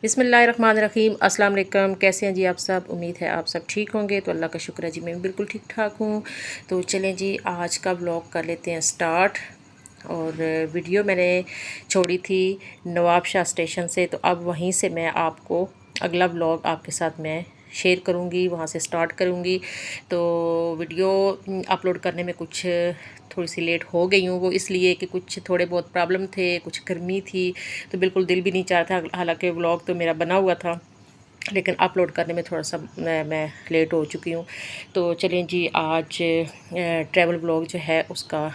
बिस्मिल्लाहिर्रहमानिर्रहीम। अस्सलाम वालेकुम। कैसे हैं जी आप सब? उम्मीद है आप सब ठीक होंगे। तो अल्लाह का शुक्र है जी, मैं बिल्कुल ठीक ठाक हूँ। तो चलें जी, आज का व्लॉग कर लेते हैं स्टार्ट। और वीडियो मैंने छोड़ी थी नवाबशाह स्टेशन से, तो अब वहीं से मैं आपको अगला व्लॉग आपके साथ मैं शेयर करूँगी, वहाँ से स्टार्ट करूँगी। तो वीडियो अपलोड करने में कुछ थोड़ी सी लेट हो गई हूँ, वो इसलिए कि कुछ थोड़े बहुत प्रॉब्लम थे, कुछ गर्मी थी, तो बिल्कुल दिल भी नहीं चाह रहा था। हालांकि व्लॉग तो मेरा बना हुआ था, लेकिन अपलोड करने में थोड़ा सा मैं लेट हो चुकी हूँ। तो चलें जी, आज ट्रैवल व्लॉग जो है उसका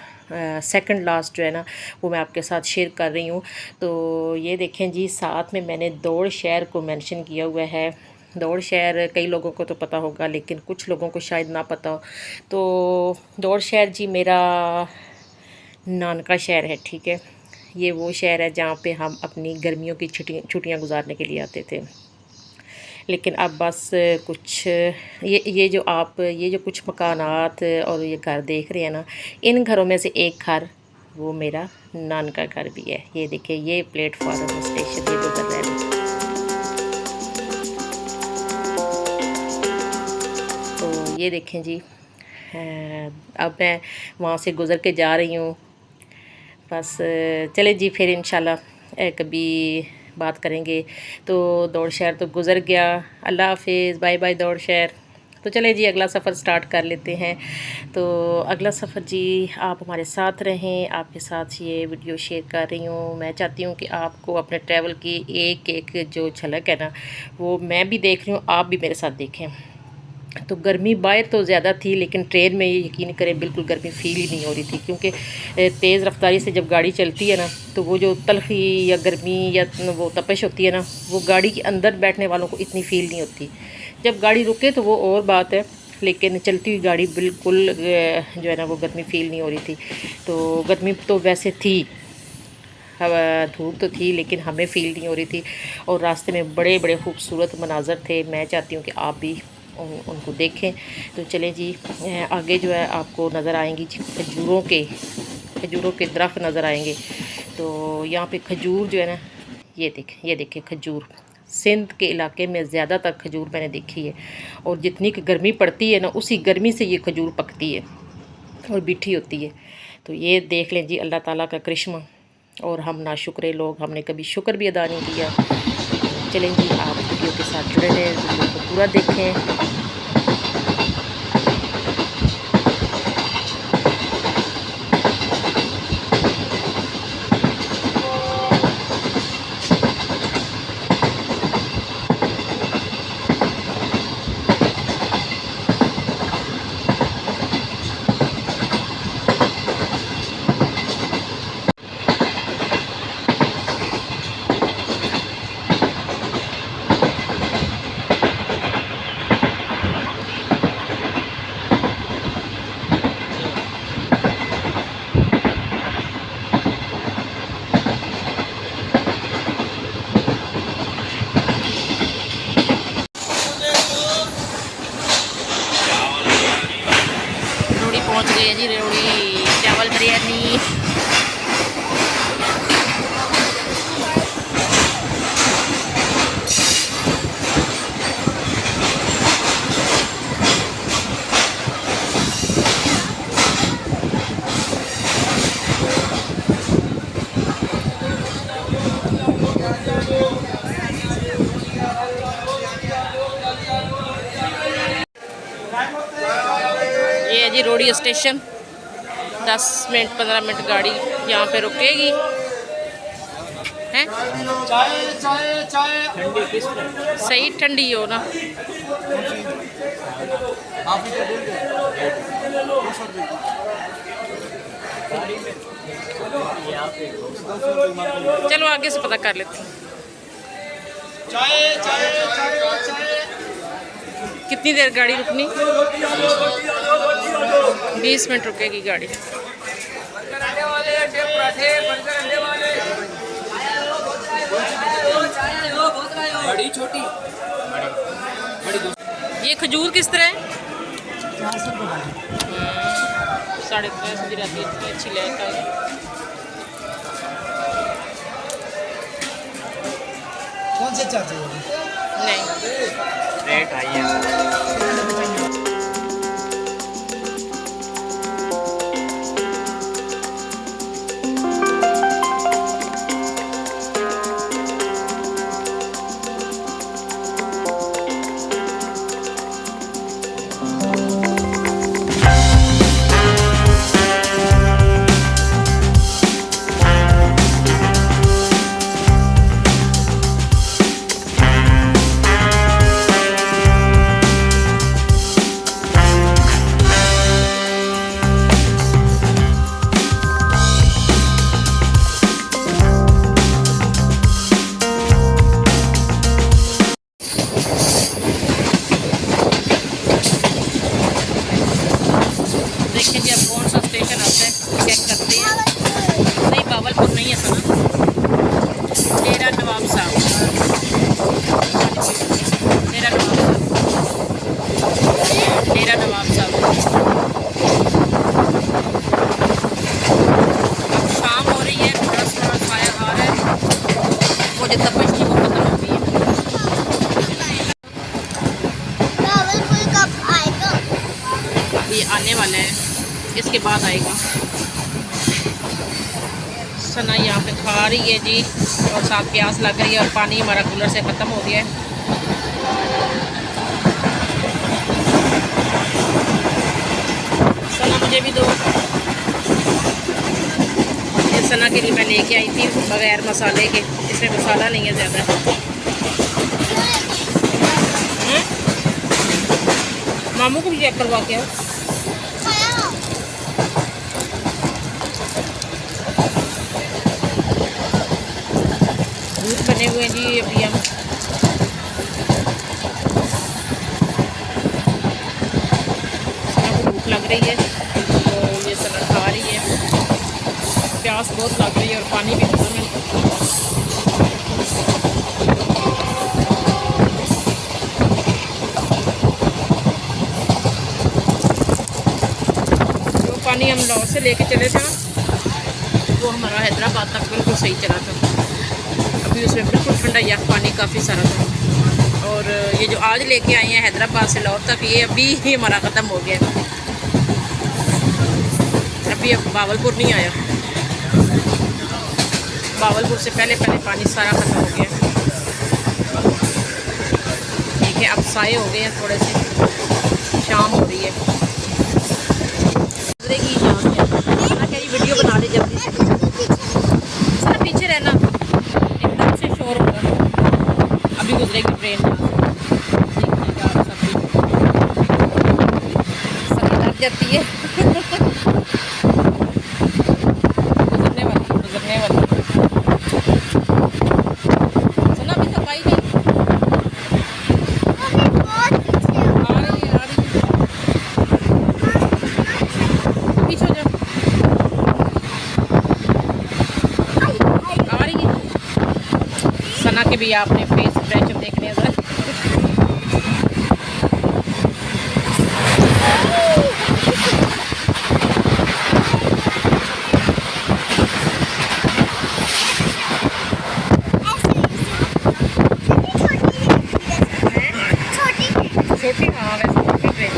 सेकंड लास्ट जो है ना, वो मैं आपके साथ शेयर कर रही हूँ। तो ये देखें जी, साथ में मैंने दौड़ शहर को मेंशन किया हुआ है। दौड़ शहर कई लोगों को तो पता होगा, लेकिन कुछ लोगों को शायद ना पता हो। तो दौड़ शहर जी मेरा नानका शहर है, ठीक है। ये वो शहर है जहाँ पे हम अपनी गर्मियों की छुट्टियाँ गुजारने के लिए आते थे। लेकिन अब बस कुछ ये जो कुछ मकानात और ये घर देख रहे हैं ना, इन घरों में से एक घर वो मेरा नानका घर भी है। ये देखिए, ये प्लेटफार्म स्टेशन ये गुजर रहा है। तो ये देखें जी, अब मैं वहाँ से गुज़र के जा रही हूँ। बस चले जी, फिर इंशाल्लाह कभी बात करेंगे। तो दौड़ शहर तो गुज़र गया, अल्लाह हाफिज़, बाय बाय दौड़ शहर। तो चले जी, अगला सफ़र स्टार्ट कर लेते हैं। तो अगला सफ़र जी, आप हमारे साथ रहें। आपके साथ ये वीडियो शेयर कर रही हूँ। मैं चाहती हूँ कि आपको अपने ट्रैवल की एक एक जो झलक है ना, वो मैं भी देख रही हूँ, आप भी मेरे साथ देखें। तो गर्मी बाहर तो ज़्यादा थी, लेकिन ट्रेन में यकीन करें बिल्कुल गर्मी फील ही नहीं हो रही थी, क्योंकि तेज़ रफ्तारी से जब गाड़ी चलती है ना, तो वो जो तलखी या गर्मी या वो तपश होती है ना, वो गाड़ी के अंदर बैठने वालों को इतनी फील नहीं होती। जब गाड़ी रुके तो वो और बात है, लेकिन चलती हुई गाड़ी बिल्कुल जो है ना, वो गर्मी फील नहीं हो रही थी। तो गर्मी तो वैसे थी, धूप तो थी, लेकिन हमें फील नहीं हो रही थी। और रास्ते में बड़े बड़े खूबसूरत मनाज़र थे। मैं चाहती हूँ कि आप भी उनको देखें। तो चलें जी, आगे जो है आपको नज़र आएंगी खजूरों के दरख्त नज़र आएंगे। तो यहाँ पे खजूर जो है ना, ये देखें खजूर। सिंध के इलाके में ज़्यादातर खजूर मैंने देखी है, और जितनी की गर्मी पड़ती है ना, उसी गर्मी से ये खजूर पकती है और मीठी होती है। तो ये देख लें जी, अल्लाह ताला का करिश्मा। और हम नाशुक्रे लोग, हमने कभी शुक्र भी अदा नहीं किया। चलें जी, आप वीडियो के साथ जुड़े रहें, वीडियो को पूरा देखें। पहुंच गए हैं जी, रेवड़ी चावल बिरयानी। ये है जी रोडी स्टेशन। 10 मिनट 15 मिनट गाड़ी यहाँ पे रुकेगी हैं। सही ठंडी हो ना। चलो आगे से पता कर लेते हैं। कितनी देर गाड़ी रुकनी? 20 मिनट रुकेगी गाड़ी। बड़ी छोटी ये खजूर किस तरह है? 350 की रहती है, इतनी अच्छी लेता है। कौन से चाहते हो? नहीं रेट आई है। देखिए जी अब कौन सा स्टेशन आता है चेक करते हैं। नहीं बावलपुर नहीं है सना, डेरा नवाब साहब, डेरा नवाब साहब, डेरा नवाब साहब। अब शाम हो रही है, थोड़ा थोड़ा साया आ रहा है, वो जो तपश थी वो खत्म हो गई है। बावलपुर कब आएगा? अभी आने वाला है, इसके बाद आएगा। सना यहाँ पे खा रही है जी, और साथ प्यास लग रही है, और पानी हमारा कूलर से ख़त्म हो गया है। सना मुझे भी दो। ये सना के लिए मैं लेके आई थी बगैर मसाले के, इसमें मसाला नहीं है ज़्यादा। मामू को भी चेक करवा के आओ। दूध बने हुए हैं जी अभी हम। सना को भूख लग रही है तो ये सना खा रही है, प्यास बहुत लग रही है और पानी भी खत्म है। जो पानी हम लाहौर से लेके चले थे ना, वो हमारा हैदराबाद तक बिल्कुल सही चला था। अभी उसमें बिल्कुल ठंडा या पानी काफ़ी सारा था। और ये जो आज लेके आए हैं हैदराबाद से लाहौर तक, ये अभी ही हमारा ख़त्म हो गया। अभी अब बावलपुर नहीं आया, बावलपुर से पहले पहले पानी सारा ख़त्म हो गया। देखिए अब साए हो गए हैं थोड़े से, शाम हो रही है। गुजरेगी यहाँ से, वीडियो बना ले जल्दी से, सर पीछे रहना, एकदम से शोर होगा। अभी गुजरेगी ट्रेन देखिएगा आप सभी लग जाती है। गुजरने वाली सुना अभी तक आई नहीं। आ रही है पीछे हो जाओ। आ रही है सना के भी आपने फेस एक्सप्रेशन देखने हैं जरा। छोटी हाँ वैसे छोटी ट्रेन।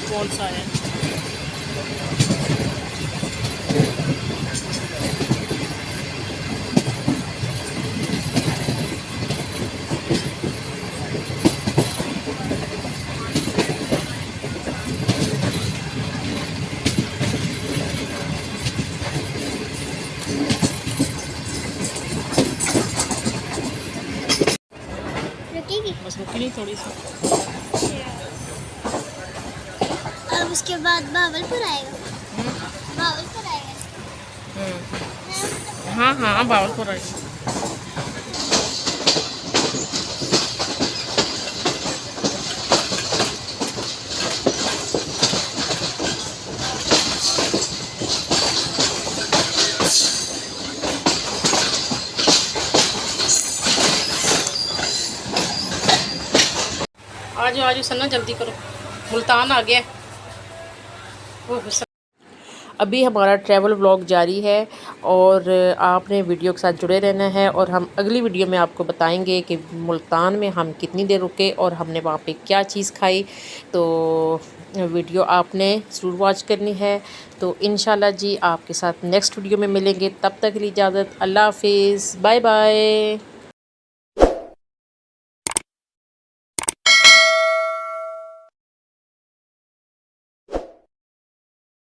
कौन सा है? बस रुकी नहीं थोड़ी सी। अब उसके बाद बावलपुर आएगा। बावलपुर आएगा। हाँ हाँ बावलपुर आई। आज आज सन्ना जल्दी करो, मुल्तान आ गया। ओह अभी हमारा ट्रैवल व्लॉग जारी है और आपने वीडियो के साथ जुड़े रहना है और हम अगली वीडियो में आपको बताएंगे कि मुल्तान में हम कितनी देर रुके और हमने वहाँ पे क्या चीज़ खाई। तो वीडियो आपने ज़रूर वॉच करनी है। तो इंशाल्लाह जी आपके साथ नेक्स्ट वीडियो में मिलेंगे। तब तक के लिए इजाज़त। अल्लाह हाफिज़, बाय बाय।